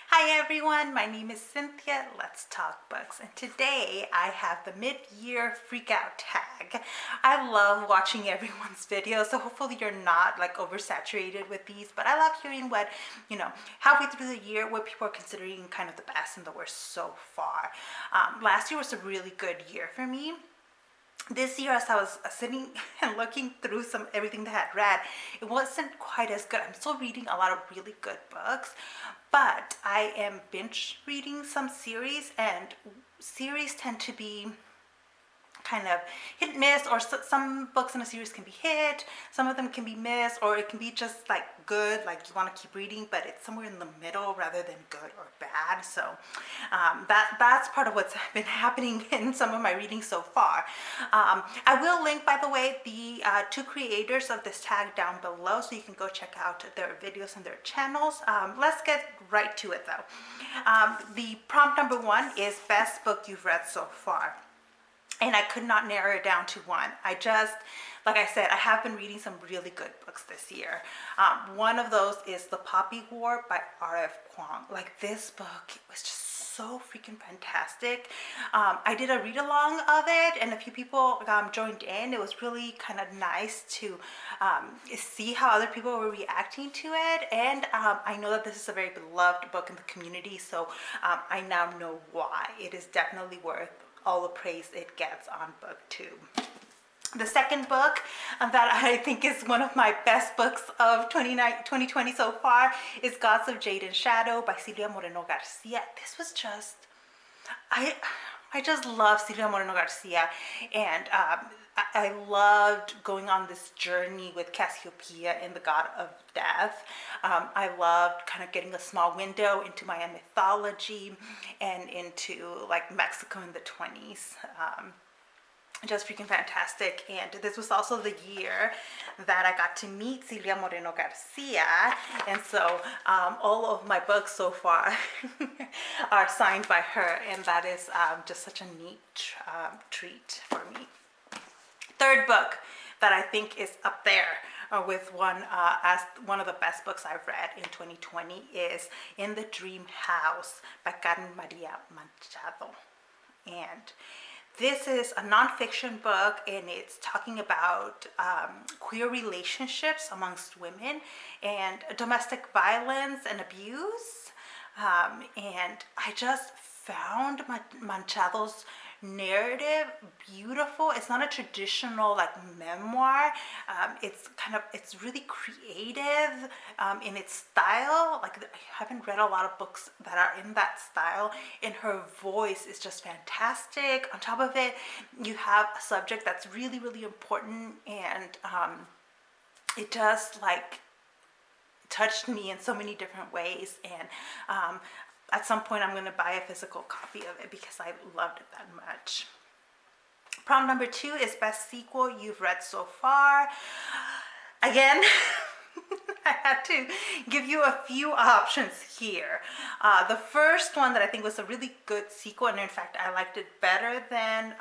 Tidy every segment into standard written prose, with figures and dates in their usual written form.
Hi everyone, my name is Cynthia. Let's talk books. And today I have the mid-year freakout tag. I love watching everyone's videos, so hopefully you're not like oversaturated with these, but I love hearing what, halfway through the year, what people are considering kind of the best and the worst so far. Last year was a really good year for me. This year, as I was sitting and looking through everything that I had read, it wasn't quite as good. I'm still reading a lot of really good books, but I am binge reading some series, and series tend to be kind of hit and miss, or some books in a series can be hit, some of them can be missed, or it can be just like good, like you want to keep reading, but it's somewhere in the middle rather than good or bad. So that's part of what's been happening in some of my reading so far. I will link, by the way, the two creators of this tag down below, so you can go check out their videos and their channels. Let's get right to it though. The prompt number one is best book you've read so far. And I could not narrow it down to one. Like I said, I have been reading some really good books this year. One of those is The Poppy War by R.F. Kuang. Like, this book, it was just so freaking fantastic. I did a read along of it, and a few people joined in. It was really kind of nice to see how other people were reacting to it. And I know that this is a very beloved book in the community, so I now know why. It is definitely worth all the praise it gets on BookTube. The second book that I think is one of my best books of 2020 so far is Gods of Jade and Shadow by Silvia Moreno-Garcia. This was just, I just love Silvia Moreno-Garcia, and I loved going on this journey with Cassiopeia and the god of death. I loved kind of getting a small window into Mayan mythology and into like Mexico in the 20s. Just freaking fantastic. And this was also the year that I got to meet Silvia Moreno-Garcia, and so all of my books so far are signed by her, and that is just such a neat treat for me. Third book that I think is up there with as one of the best books I've read in 2020 is In the Dream House by Carmen Manchado. And this is a nonfiction book, and it's talking about queer relationships amongst women and domestic violence and abuse. And I just found Manchado's narrative beautiful. It's not a traditional like memoir. It's really creative in its style. Like, I haven't read a lot of books that are in that style, and her voice is just fantastic. On top of it, you have a subject that's really, really important, and it just like touched me in so many different ways. And at some point, I'm going to buy a physical copy of it because I loved it that much. Prompt number two is best sequel you've read so far. Again, I had to give you a few options here. The first one that I think was a really good sequel, and in fact I liked it better than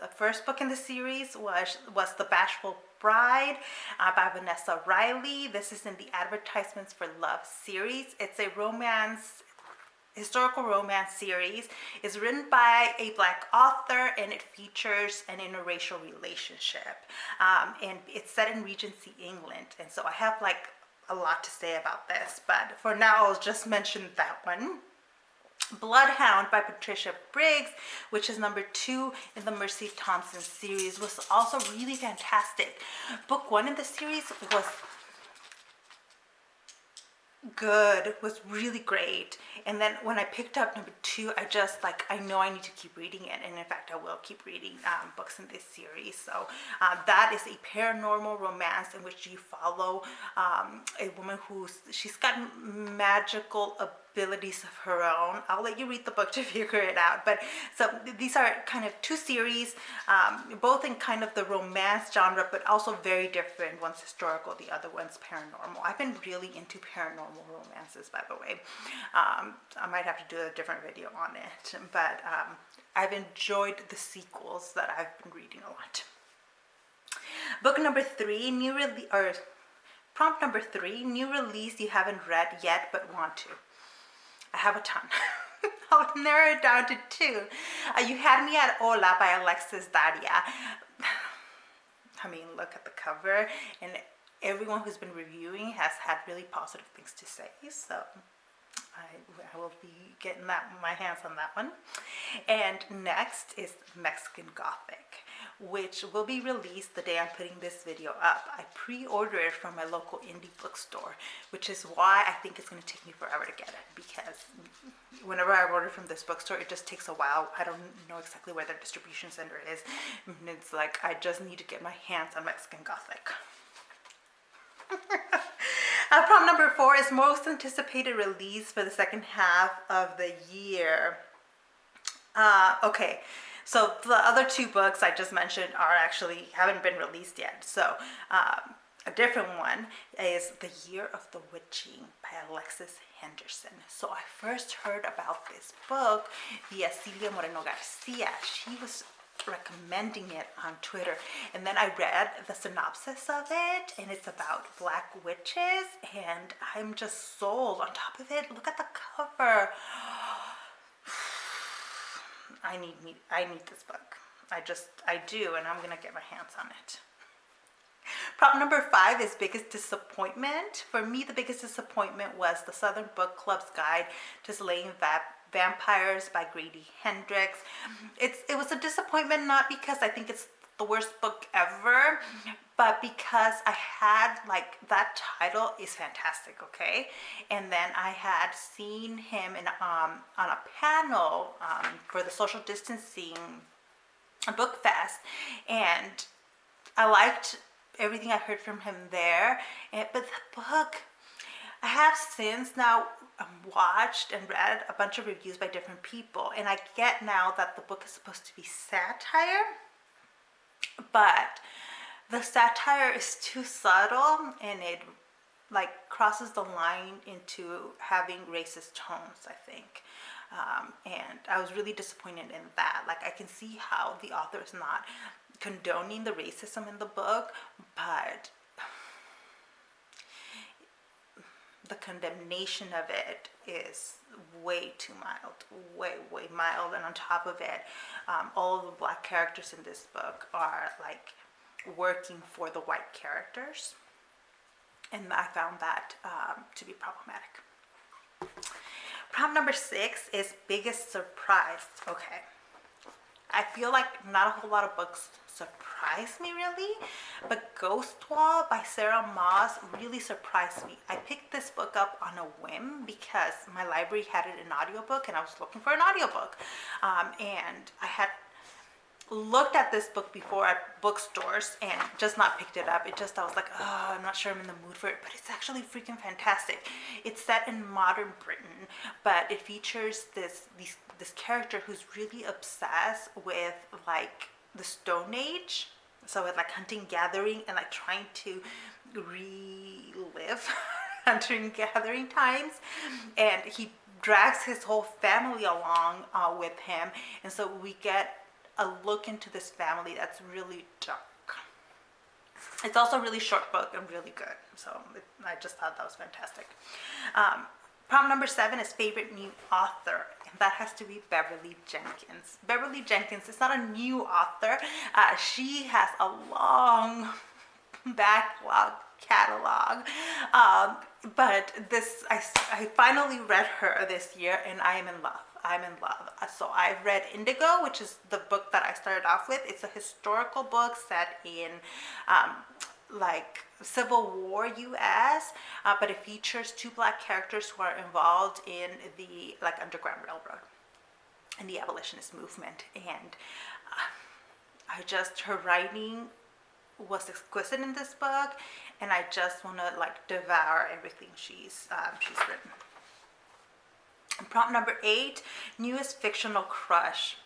the first book in the series, was The Bashful Bride by Vanessa Riley. This is in the Advertisements for Love series. It's a historical romance series. It's written by a Black author, and it features an interracial relationship, and it's set in Regency England. And so I have like a lot to say about this, but for now I'll just mention that one. Bloodhound by Patricia Briggs, which is number 2 in the Mercy Thompson series, was also really fantastic. Book 1 in the series was good, was really great, and then when I picked up number 2, I know I need to keep reading it, and in fact I will keep reading books in this series. So that is a paranormal romance in which you follow a woman she's got magical abilities of her own. I'll let you read the book to figure it out. But so these are kind of two series, both in kind of the romance genre, but also very different. One's historical, the other one's paranormal. I've been really into paranormal romances, by the way. I might have to do a different video on it, but I've enjoyed the sequels that I've been reading a lot. Book number 3, prompt number 3, new release you haven't read yet but want to. I have a ton. I'll narrow it down to two. You Had Me at Hola by Alexis, Daria. I mean, look at the cover, and everyone who's been reviewing has had really positive things to say, so I will be getting my hands on that one. And next is Mexican Gothic, which will be released the day I'm putting this video up. I pre-ordered it from my local indie bookstore, which is why I think it's going to take me forever to get it, because whenever I order from this bookstore, it just takes a while. I don't know exactly where their distribution center is, and it's like I just need to get my hands on Mexican Gothic. Prompt number 4 is most anticipated release for the second half of the year. Okay, so the other 2 books I just mentioned haven't been released yet. So a different one is The Year of the Witching by Alexis Henderson. So I first heard about this book via Silvia Moreno-Garcia. She was recommending it on Twitter, and then I read the synopsis of it, and it's about black witches, and I'm just sold. On top of it, look at the cover. I need this book. I do, and I'm gonna get my hands on it. Prompt number 5 is biggest disappointment. For me, the biggest disappointment was the Southern Book Club's Guide to Slaying Vampires by Gradry, Hendrix. It was a disappointment, not because I think it's the worst book ever, but because I had, like, that title is fantastic, okay? And then I had seen him on a panel for the social distancing book fest, and I liked everything I heard from him there. But the book, I have since now watched and read a bunch of reviews by different people, and I get now that the book is supposed to be satire, but the satire is too subtle, and it like crosses the line into having racist tones, I think. And I was really disappointed in that. Like, I can see how the author is not condoning the racism in the book, but the condemnation of it is way too mild, way mild. And on top of it, all of the black characters in this book are like working for the white characters, and I found that to be problematic. Prompt number 6 is biggest surprise. Okay, I feel like not a whole lot of books surprised me really, but Ghostwall by Sarah Moss really surprised me. I picked this book up on a whim because my library had it in audiobook, and I was looking for an audiobook, and I had looked at this book before at bookstores and just not picked it up. I was like, oh, I'm not sure I'm in the mood for it, but it's actually freaking fantastic. It's set in modern Britain, but it features this character who's really obsessed with like the Stone Age, so with like hunting, gathering, and like trying to relive hunting, gathering times, and he drags his whole family along with him, and so we get a look into this family that's really dark. It's also a really short book and really good, so I just thought that was fantastic. Prompt number 7 is favorite new author, and that has to be Beverly Jenkins. Beverly Jenkins is not a new author. She has a long backlog catalog, but I finally read her this year, and I am in love. So I've read Indigo, which is the book that I started off with. It's a historical book set in like Civil War US, but it features 2 black characters who are involved in the like Underground Railroad and the abolitionist movement, and her writing was exquisite in this book, and I just want to like devour everything she's written. And prompt number 8, newest fictional crush.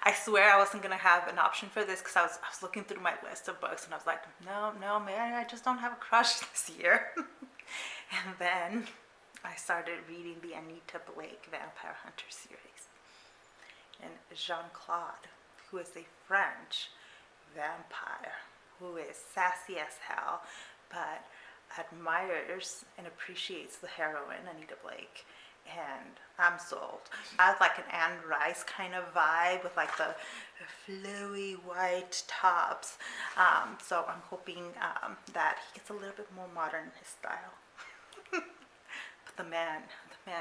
I swear I wasn't gonna have an option for this because I was looking through my list of books, and I was like, no, man, I just don't have a crush this year. And then I started reading the Anita Blake Vampire Hunter series, and Jean-Claude, who is a French vampire who is sassy as hell, but admires and appreciates the heroine Anita Blake, and I'm sold. I have like an Anne Rice kind of vibe with like the flowy white tops. So I'm hoping that he gets a little bit more modern in his style. But the man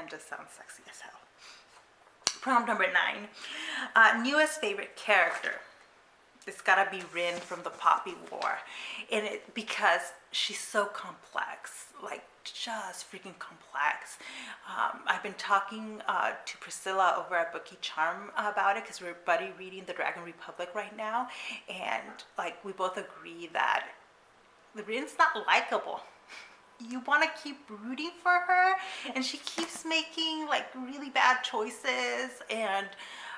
just sounds sexy as hell. Prompt number 9. Newest favorite character. It's gotta be Rin from the Poppy War, and because she's so complex, like just freaking complex. I've been talking to Priscilla over at Bookie Charm about it because we're buddy reading the Dragon Republic right now, and like we both agree that Rin's not likable. You want to keep rooting for her, and she keeps making like really bad choices,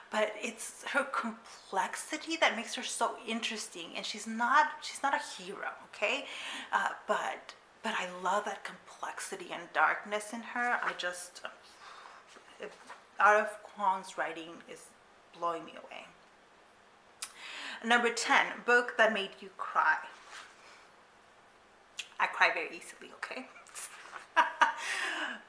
but it's her complexity that makes her so interesting. And she's not a hero, okay? But I love that complexity and darkness in her. Out of Kuang's writing is blowing me away. Number 10, book that made you cry. I cry very easily, okay?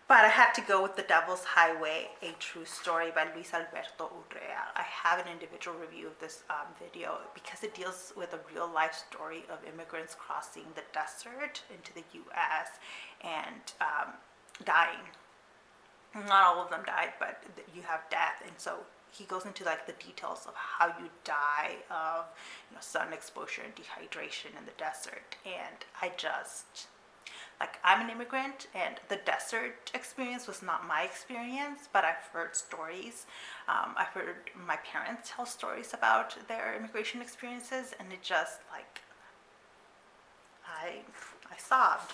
But I had to go with The Devil's Highway, A True Story by Luis Alberto Urrea. I have an individual review of this video because it deals with a real life story of immigrants crossing the desert into the US and dying. Not all of them died, but you have death. And so he goes into like the details of how you die of sun exposure and dehydration in the desert. And I'm an immigrant, and the desert experience was not my experience, but I've heard stories. I've heard my parents tell stories about their immigration experiences, and it just like, I sobbed.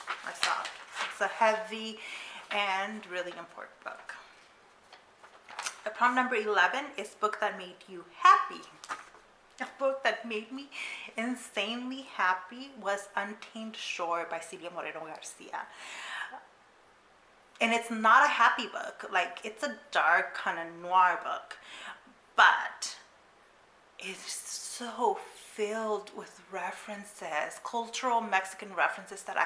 It's a heavy and really important book. Prompt number 11 is book that made you happy. A book that made me insanely happy was Untamed Shore by Silvia Moreno-Garcia. And it's not a happy book. Like, it's a dark kind of noir book, but it's so filled with references, cultural Mexican references that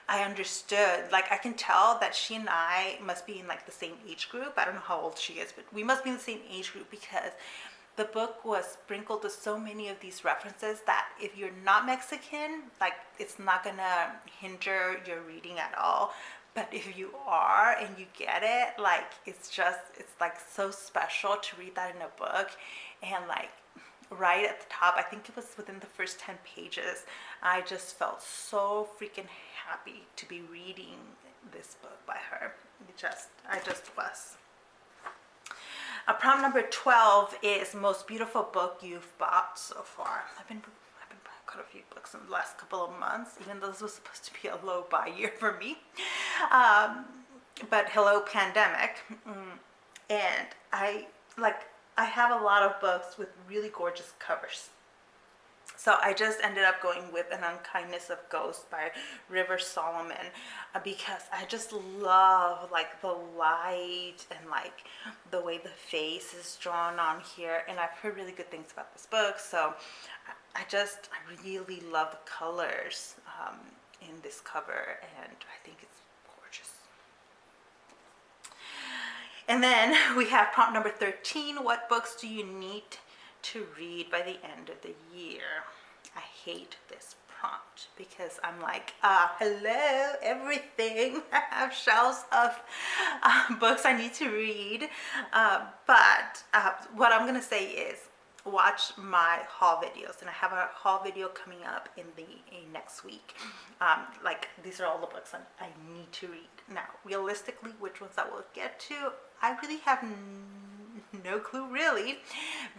I understood. Like, I can tell that she and I must be in like the same age group. I don't know how old she is, but we must be in the same age group because the book was sprinkled with so many of these references that if you're not Mexican, like, it's not gonna hinder your reading at all. But if you are and you get it, like, it's like so special to read that in a book. And like right at the top, I think it was within the first 10 pages, I just felt so freaking happy to be reading this book by her. I just was. Prompt number 12 is most beautiful book you've bought so far. I've been buying quite a few books in the last couple of months, even though this was supposed to be a low buy year for me. But hello, pandemic. And I have a lot of books with really gorgeous covers. So I just ended up going with An Unkindness of Ghosts by River Solomon because I just love like the light and like the way the face is drawn on here, and I've heard really good things about this book. So I really love the colors in this cover, and I think it's gorgeous. And then we have prompt number 13. What books do you need to read by the end of the year? I hate this prompt because I'm like, hello, everything. I have shelves of books I need to read. But what I'm going to say is watch my haul videos, and I have a haul video coming up in next week. Like, these are all the books I need to read. Now, realistically, which ones I will get to, I really have no clue really,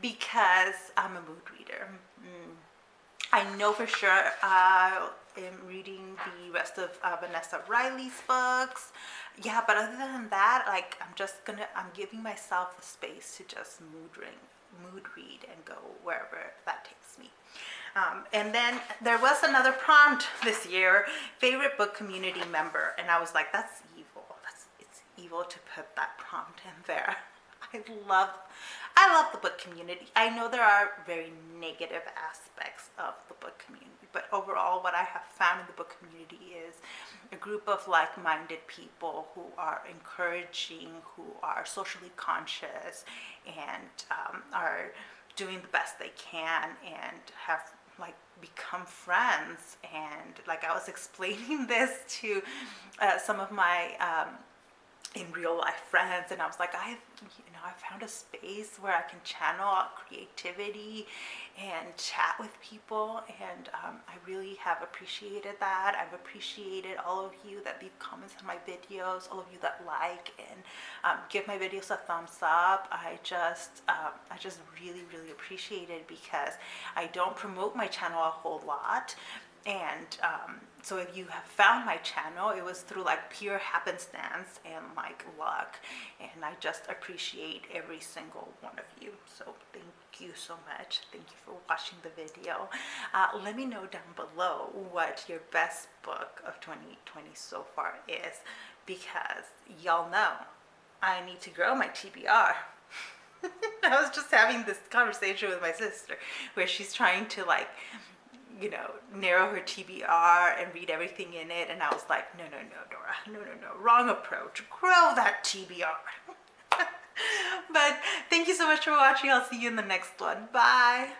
because I'm a mood reader. I know for sure I am reading the rest of Vanessa Riley's books. Yeah, but other than that, like, I'm giving myself the space to just mood read and go wherever that takes me. And then there was another prompt this year, favorite book community member, and I was like, that's evil. It's evil to put that prompt in there. I love I love the book community. I know there are very negative aspects of the book community, but overall what I have found in the book community is a group of like-minded people who are encouraging, who are socially conscious, and are doing the best they can, and have like become friends. And like I was explaining this to some of my in real life friends, and I was like, I found a space where I can channel out creativity and chat with people, and I really have appreciated that. I've appreciated all of you that leave comments on my videos, all of you that like and give my videos a thumbs up. I just really appreciate it, because I don't promote my channel a whole lot. And so if you have found my channel, it was through like pure happenstance and like luck, and I just appreciate every single one of you. So thank you so much. Thank you for watching the video. Let me know down below what your best book of 2020 so far is, because y'all know I need to grow my TBR. I was just having this conversation with my sister where she's trying to like, you know, narrow her TBR and read everything in it, and I was like, no, Dora, no, wrong approach. Grow that TBR. But thank you so much for watching. I'll see you in the next one. Bye.